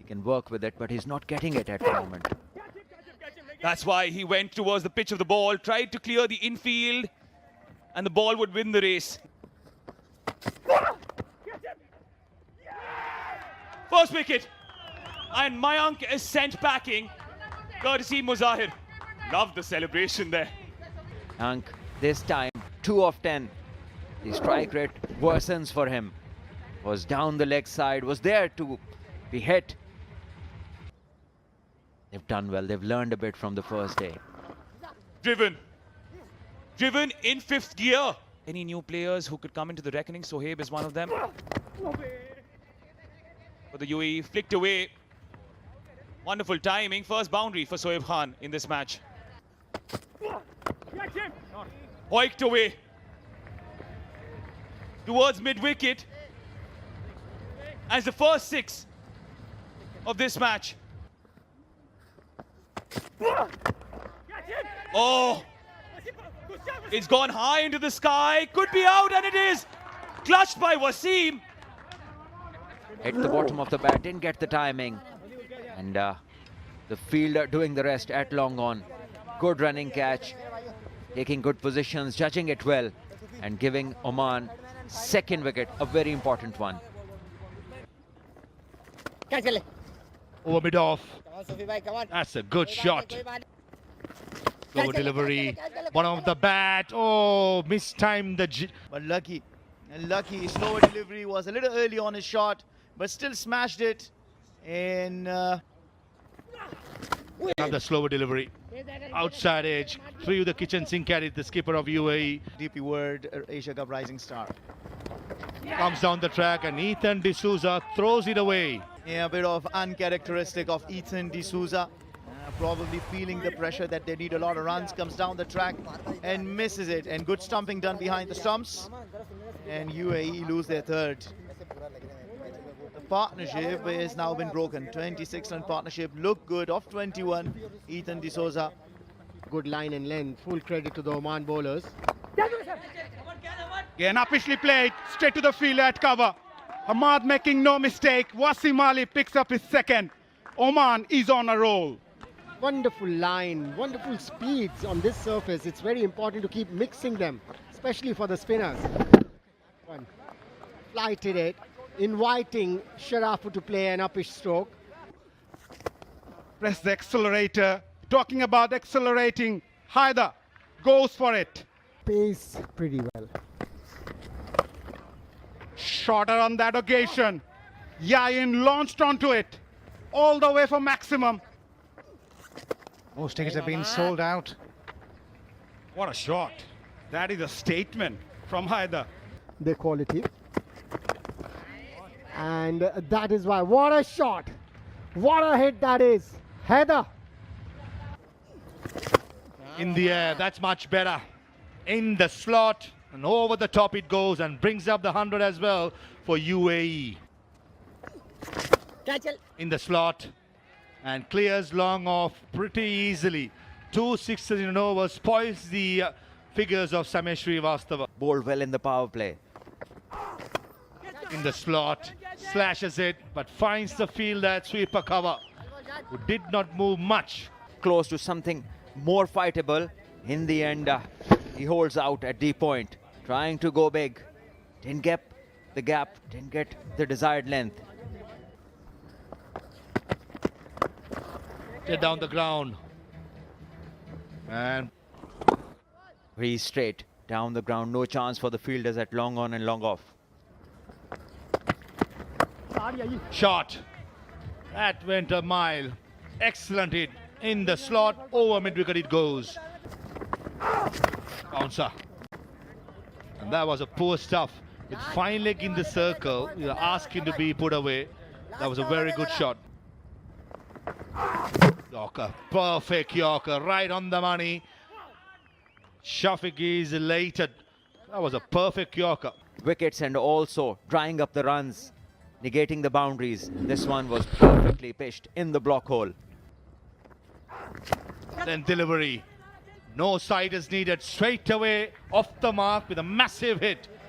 can work with it, but he's not getting it at the moment. That's why he went towards the pitch of the ball, tried to clear the infield, and the ball would win the race. First wicket, and Mayank is sent packing, courtesy Muzahir. Love the celebration there. Mayank, this time 2 of 10. The strike rate worsens for him. Was down the leg side, was there to be hit. They've done well, they've learned a bit from the first day. Driven in 5th gear. Any new players who could come into the reckoning? Sohaib is one of them. But the UAE flicked away. Wonderful timing. First boundary for Sohaib Khan in this match. Hoiked away towards mid-wicket as the first 6 of this match. Oh, it's gone high into the sky. Could be out, and it is. Clutched by Wasim. Hit the bottom of the bat, didn't get the timing. And the fielder doing the rest at long on. Good running catch. Taking good positions, judging it well. And giving Oman second wicket, a very important one. Over mid-off. That's a good shot. Slow delivery. Bottom of the bat. Oh, mistimed the... But lucky. Slower delivery, was a little early on his shot, but still smashed it. And another slower delivery. Outside edge. Threw the kitchen sink at it, the skipper of UAE. DP World Asia Cup Rising Star. Comes down the track and Ethan D'Souza throws it away. Yeah, a bit of uncharacteristic of Ethan D'Souza. Probably feeling the pressure that they need a lot of runs. Comes down the track and misses it. And good stumping done behind the stumps. And UAE lose their 3rd. The partnership has now been broken. 26-run partnership. Look good off 21. Ethan D'Souza. Good line and length. Full credit to the Oman bowlers. Again, uppishly played, straight to the field at cover. Hamad making no mistake. Wasim Ali picks up his 2nd. Oman is on a roll. Wonderful line, wonderful speeds on this surface. It's very important to keep mixing them, especially for the spinners. One. Flighted it, inviting Sharafu to play an uppish stroke. Press the accelerator. Talking about accelerating, Haider goes for it. Pace pretty well. Shorter on that occasion. Yayin launched onto it, all the way for maximum. Most tickets have been sold out. What a shot. That is a statement from Haider. Their quality. And that is why. What a shot. What a hit that is. Heather. In the air, that's much better. In the slot and over the top it goes and brings up the 100 as well for UAE. In the slot and clears long off pretty easily. 2 sixes in an over, spoils the figures of Samir Srivastava. Bowled well in the power play. In the slot, slashes it, but finds the field at sweeper cover, who did not move much. Close to something more fightable. In the end, he holds out at D point, trying to go big. Didn't get the gap, didn't get the desired length. Get down the ground. And Very straight down the ground, no chance for the fielders at long on and long off. shot. That went a mile. Excellent hit. In the slot, over mid-wicket it goes. Bouncer. And that was a poor stuff. With fine leg in the circle, you ask him to be put away. That was a very good shot. Yorker, perfect Yorker, right on the money. Shafiq is elated. That was a perfect Yorker. Wickets and also drying up the runs, negating the boundaries. This one was perfectly pitched in the block hole. Then delivery. No side is needed. Straight away off the mark with a massive hit.